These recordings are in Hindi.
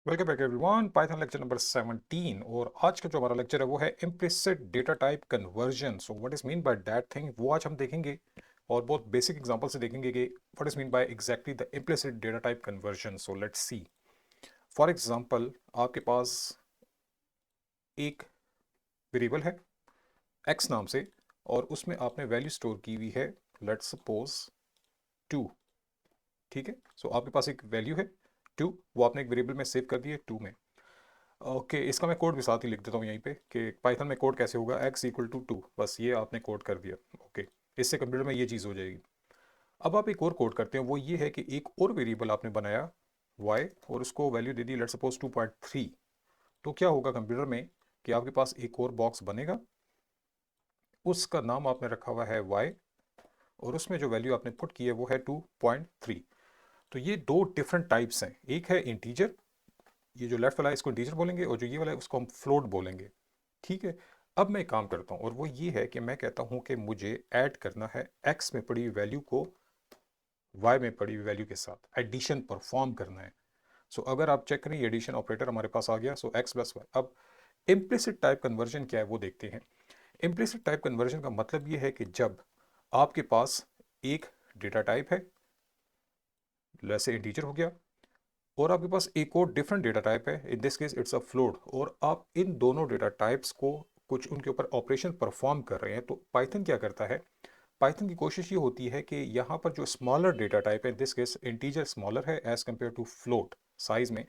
Welcome back everyone. Python lecture number 17 और आज का जो हमारा लेक्चर है वो है implicit data type conversion. So what is mean by that thing वो आज हम देखेंगे और बहुत बेसिक एग्जांपल से देखेंगे कि what is mean by exactly the implicit data type conversion. So let's see. For example आपके पास एक वेरिएबल है x नाम से और उसमें आपने वैल्यू स्टोर की हुई है लेट्स सपोज 2। ठीक है, सो आपके पास एक वैल्यू है 2, वो आपने एक वेरिएबल में सेव कर दी है 2 में। ओके, इसका मैं कोड भी साथ ही लिख देता हूँ यहीं पे कि पाइथन में कोड कैसे होगा x इक्वल टू 2, बस ये आपने कोड कर दिया। ओके, इससे कंप्यूटर में ये चीज़ हो जाएगी। अब आप एक और कोड करते हैं, वो ये है कि एक और वेरिएबल आपने बनाया y और उसको value they the let's suppose 2.3। तो क्या होगा कंप्यूटर में कि आपके पास एक और बॉक्स बनेगा, उसका नाम आपने रखा हुआ है y और उसमें जो वैल्यू आपने पुट की है वो है 2.3। तो ये दो डिफरेंट टाइप्स हैं, एक है इंटीजर, ये जो लेफ्ट वाला है इसको इंटीजर बोलेंगे और जो ये वाला है उसको हम फ्लोट बोलेंगे। ठीक है, अब मैं एक काम करता हूँ और वो ये है कि मैं कहता हूँ कि मुझे ऐड करना है x में पड़ी हुई वैल्यू को y में पड़ी हुई वैल्यू के साथ, एडिशन परफॉर्म करना है। सो अगर आप चेक करें एडिशन ऑपरेटर हमारे पास आ गया, सो x प्लस वाई। अब इम्प्लिसिट टाइप कन्वर्जन क्या है वो देखते हैं। इम्प्लिसिट टाइप कन्वर्जन का मतलब ये है कि जब आपके पास एक डेटा टाइप है, जैसे इंटीजर हो गया, और आपके पास एक और डिफरेंट डेटा टाइप है, in this case it's a float, और आप इन दोनों डेटा टाइप्स को कुछ उनके ऊपर ऑपरेशन परफॉर्म कर रहे हैं, तो पाइथन क्या करता है, पाइथन की कोशिश ये होती है कि यहाँ पर जो स्मॉलर डेटा टाइप है, in this case integer smaller है as compare to float size में।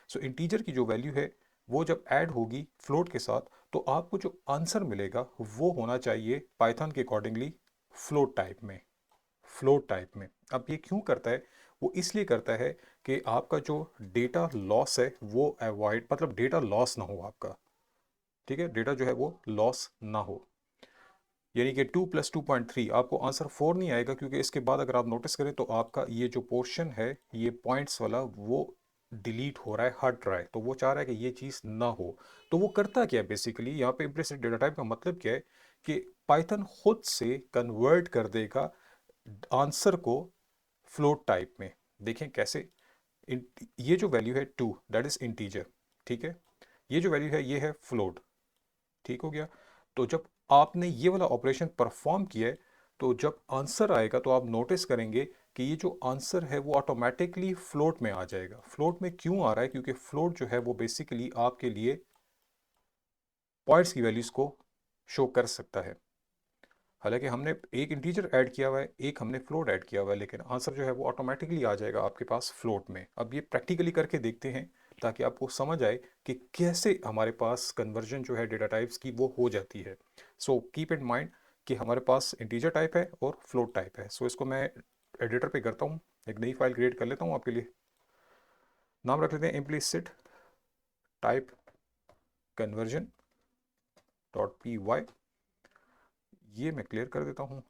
सो इंटीजर की जो वैल्यू है वो जब ऐड होगी फ्लोट के साथ, तो आपको जो आंसर मिलेगा वो होना चाहिए पाइथन के अकॉर्डिंगली फ्लोट टाइप में। फ्लोट टाइप में। अब ये क्यों करता है, वो इसलिए करता है कि आपका जो डेटा लॉस है वो अवॉइड, मतलब डेटा लॉस ना हो आपका। ठीक है, डेटा जो है वो लॉस ना हो, यानी कि 2 + 2.3 आपको आंसर 4 नहीं आएगा, क्योंकि इसके बाद अगर आप नोटिस करें तो आपका ये जो पोर्शन है, ये पॉइंट्स वाला, वो डिलीट हो रहा है, हट रहा है, तो वो चाह रहा है कि ये चीज़ ना हो। तो वो करता क्या है बेसिकली, यहाँ पे इम्प्लिसिट डेटा टाइप का मतलब क्या है कि पाइथन खुद से कन्वर्ट कर देगा आंसर को फ्लोट टाइप में। देखें कैसे। ये जो वैल्यू है 2, दैट इज इंटीजर। ठीक है, ये जो वैल्यू है ये है फ्लोट। ठीक हो गया। तो जब आपने ये वाला ऑपरेशन परफॉर्म किया है, तो जब आंसर आएगा तो आप नोटिस करेंगे कि ये जो आंसर है वो ऑटोमेटिकली फ्लोट में आ जाएगा। फ्लोट में क्यों आ रहा है, क्योंकि फ्लोट जो है वो बेसिकली आपके लिए पॉइंट्स की वैल्यूज को शो कर सकता है। हालांकि हमने एक इंटीजर ऐड किया हुआ है, एक हमने फ्लोट ऐड किया हुआ है, लेकिन आंसर जो है वो ऑटोमेटिकली आ जाएगा आपके पास फ्लोट में। अब ये प्रैक्टिकली करके देखते हैं ताकि आपको समझ आए कि कैसे हमारे पास कन्वर्जन जो है डेटा टाइप्स की वो हो जाती है। सो कीप इन माइंड कि हमारे पास इंटीजर टाइप है और फ्लोट टाइप है। सो इसको मैं एडिटर पे करता हूँ, एक नई फाइल क्रिएट कर लेता हूँ आपके लिए। नाम रख लेते हैं इम्प्लिसिट टाइप कन्वर्जन .py। ये मैं क्लियर कर देता हूँ।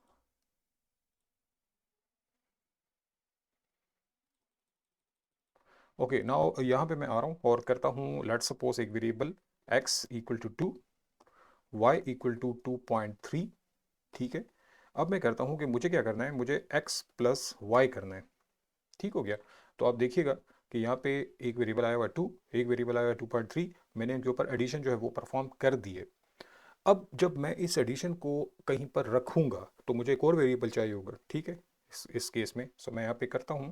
ओके, नाउ यहाँ पे मैं आ रहा हूँ और करता हूँ लेट्स सपोज एक variable x equal to 2, y equal to 2.3। ठीक है, अब मैं करता हूँ कि मुझे क्या करना है, मुझे x प्लस वाई करना है। ठीक हो गया। तो आप देखिएगा कि यहाँ पे एक वेरिएबल आया हुआ है 2, एक वेरिएबल आया हुआ है 2.3। मैंने इनके ऊपर एडिशन जो है वो परफॉर्म कर दी है। अब जब मैं इस एडिशन को कहीं पर रखूँगा तो मुझे एक और वेरिएबल चाहिए होगा। ठीक है, इस केस में सो मैं यहाँ पे करता हूँ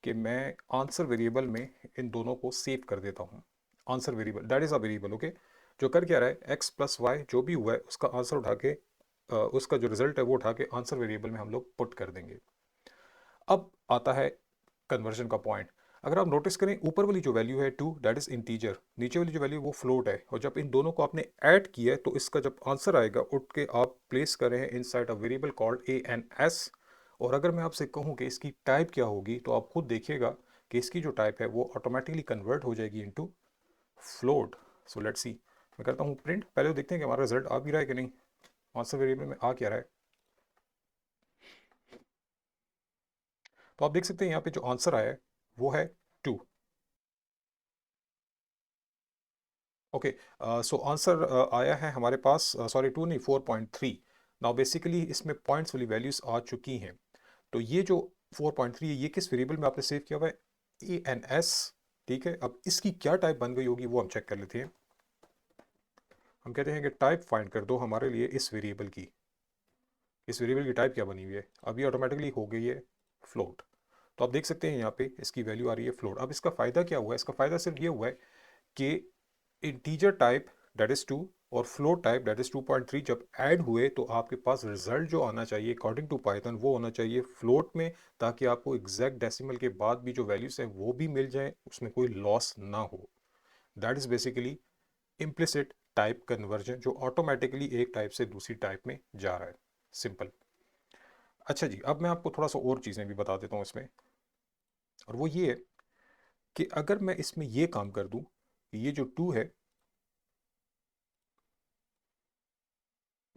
कि मैं आंसर वेरिएबल में इन दोनों को सेव कर देता हूँ। Answer variable that is a variable. Okay, जो कर क्या रहा है, एक्स प्लस वाई जो भी हुआ है उसका आंसर उठा के उसका जो रिजल्ट है वो उठा के आंसर वेरिएबल में हम लोग पुट कर देंगे। अब आता है कन्वर्जन का पॉइंट। अगर आप नोटिस करें ऊपर वाली जो वैल्यू है 2, दैट इज इंटीजर, नीचे वाली जो वैल्यू वो फ्लोट है, और जब इन दोनों को आपने ऐड किया है तो इसका जब आंसर आएगा उठ के आप प्लेस कर रहे हैं inside a variable called ANS। और अगर मैं आपसे कहूँ कि इसकी टाइप क्या होगी, तो आप खुद देखिएगा कि इसकी जो टाइप है वो ऑटोमेटिकली कन्वर्ट हो जाएगी into float. So let's see, मैं करता हूँ प्रिंट, पहले तो देखते हैं कि हमारा रिजल्ट आ भी रहा है कि नहीं, आंसर वेरिएबल में आ क्या रहा है। तो आप देख सकते हैं यहाँ पे जो आंसर आया है वो है 2। ओके, सो आंसर आया है हमारे पास, सॉरी 2 नहीं, 4.3। नाउ बेसिकली इसमें पॉइंट्स वाली वैल्यूज आ चुकी हैं। तो ये जो 4.3 है ये किस वेरिएबल में आपने सेव किया हुआ है, ANS। ठीक है, अब इसकी क्या टाइप बन गई होगी वो हम चेक कर लेते हैं। हम कहते हैं कि टाइप फाइंड कर दो हमारे लिए इस वेरिएबल की। इस वेरिएबल की टाइप क्या बनी हुई है, अब ये ऑटोमेटिकली हो गई है फ्लोट। तो आप देख सकते हैं यहाँ पे इसकी वैल्यू आ रही है फ्लोट। अब इसका फ़ायदा क्या हुआ है, इसका फ़ायदा सिर्फ ये हुआ है कि इंटीजर टाइप दैट इज़ 2 और फ्लोट टाइप दैट इज़ 2.3 जब ऐड हुए तो आपके पास रिजल्ट जो आना चाहिए अकॉर्डिंग टू पाइथन वो होना चाहिए फ्लोट में, ताकि आपको एग्जैक्ट डेसिमल के बाद भी जो वैल्यूज हैं वो भी मिल जाए, उसमें कोई लॉस ना हो। That is basically implicit type conversion, जो ऑटोमेटिकली एक टाइप से दूसरी टाइप में जा रहा है। सिंपल। अच्छा जी, अब मैं आपको थोड़ा सा और चीज़ें भी बता देता हूँ इसमें, और वो ये है कि अगर मैं इसमें ये काम कर दूं, ये जो 2 है,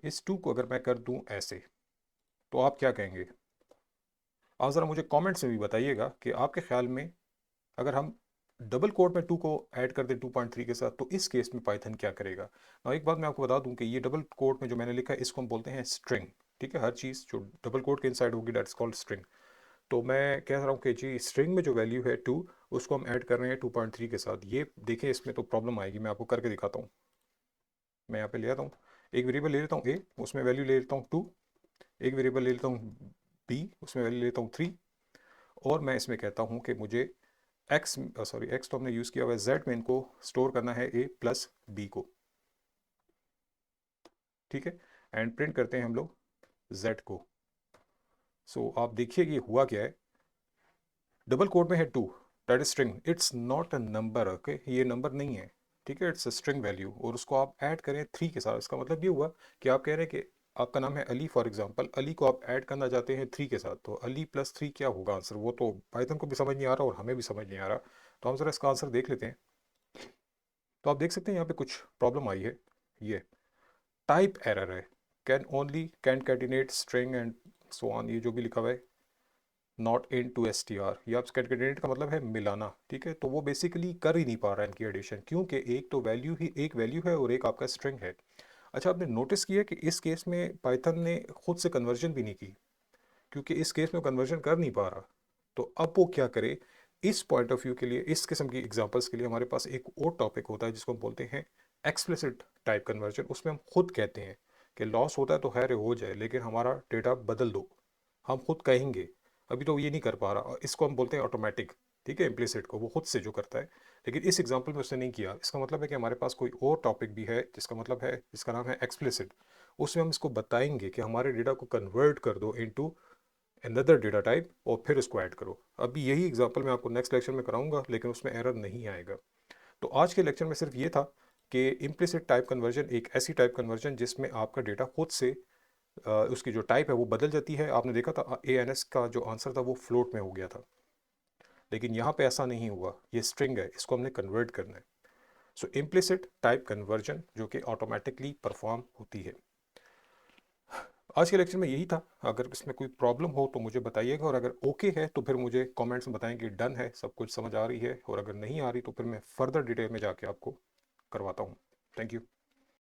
इस 2 को अगर मैं कर दूं ऐसे, तो आप क्या कहेंगे? आप ज़रा मुझे कमेंट्स में भी बताइएगा कि आपके ख्याल में अगर हम डबल कोट में 2 को ऐड कर दें 2.3 के साथ, तो इस केस में पाइथन क्या करेगा। और एक बात मैं आपको बता दूं कि ये डबल कोट में जो मैंने लिखा है इसको हम बोलते हैं स्ट्रिंग। ठीक है, हर चीज़ जो डबल कोट के इनसाइड होगी दैट्स कॉल्ड स्ट्रिंग। तो मैं कह रहा हूँ कि जी स्ट्रिंग में जो वैल्यू है 2, उसको हम ऐड कर रहे हैं 2.3 के साथ। ये देखें, इसमें तो प्रॉब्लम आएगी, मैं आपको करके दिखाता हूँ। मैं यहाँ पे ले आता हूँ, एक वेरिएबल ले लेता हूँ ए, उसमें वैल्यू ले लेता हूँ 2। एक वेरिएबल ले लेता हूँ बी, उसमें वैल्यू लेता हूँ 3। और मैं इसमें कहता हूँ कि मुझे एक्स, सॉरी एक्स तो हमने यूज़ किया हुआ है, जेड में इनको स्टोर करना है ए प्लस बी को। ठीक है, एंड प्रिंट करते हैं हम लोग जेड को। सो आप देखिए कि हुआ क्या है, डबल कोड में है 2, that is string, it's not a number. Okay, ये नंबर नहीं है। ठीक है, इट्स अ स्ट्रिंग वैल्यू, और उसको आप ऐड करें 3 के साथ। इसका मतलब ये हुआ कि आप कह रहे हैं कि आपका नाम है अली फॉर एग्जांपल, अली को आप ऐड करना चाहते हैं 3 के साथ, तो अली प्लस 3 क्या होगा आंसर, वो तो पाइथन को भी समझ नहीं आ रहा और हमें भी समझ नहीं आ रहा। तो हम ज़रा इसका आंसर देख लेते हैं। तो आप देख सकते हैं यहाँ पे कुछ प्रॉब्लम आई है। ये टाइप एरर है, can only can catenate string and so on, ये जो भी लिखा हुआ है not in to s t r, ये आप कैटिनेट का मतलब है मिलाना। ठीक है, तो वो बेसिकली कर ही नहीं पा रहा है इनकी एडिशन, क्योंकि एक तो वैल्यू ही एक वैल्यू है और एक आपका स्ट्रिंग है। अच्छा, आपने नोटिस किया कि इस केस में पाइथन ने खुद से कन्वर्जन भी नहीं की, क्योंकि इस केस में कन्वर्जन कर नहीं पा रहा। तो अब वो क्या करे, इस पॉइंट ऑफ व्यू के लिए, इस किस्म की एग्जांपल्स के लिए हमारे पास एक और टॉपिक होता है जिसको हम बोलते हैं एक्सप्लिसिट टाइप कन्वर्जन। उसमें हम खुद कहते हैं कि लॉस होता है तो खैर हो जाए, लेकिन हमारा डेटा बदल दो, हम खुद कहेंगे। अभी तो ये नहीं कर पा रहा, और इसको हम बोलते हैं ऑटोमेटिक। ठीक है, इम्प्लिसिट को वो खुद से जो करता है, लेकिन इस एग्जांपल में उसने नहीं किया। इसका मतलब है कि हमारे पास कोई और टॉपिक भी है जिसका मतलब है, जिसका नाम है एक्सप्लिसिट। उसमें हम इसको बताएंगे कि हमारे डेटा को कन्वर्ट कर दो इनटू अनदर डेटा टाइप और फिर इसको ऐड करो। अभी यही एग्जांपल मैं आपको नेक्स्ट लेक्चर में कराऊंगा, लेकिन उसमें एरर नहीं आएगा। तो आज के लेक्चर में सिर्फ ये था कि इम्प्लिसिट टाइप कन्वर्जन एक ऐसी टाइप कन्वर्जन जिसमें आपका डेटा खुद से उसकी जो टाइप है वो बदल जाती है। आपने देखा था ANS का जो आंसर था वो फ्लोट में हो गया था, लेकिन यहाँ पे ऐसा नहीं हुआ, ये स्ट्रिंग है, इसको हमने कन्वर्ट करना है। सो इम्प्लिसिट टाइप कन्वर्जन जो कि ऑटोमेटिकली परफॉर्म होती है। आज के लेक्चर में यही था। अगर इसमें कोई प्रॉब्लम हो तो मुझे बताइएगा, और अगर ओके है तो फिर मुझे कमेंट्स में बताएं कि डन है, सब कुछ समझ आ रही है, और अगर नहीं आ रही तो फिर मैं फर्दर डिटेल में जाके आपको करवाता हूँ। Thank you.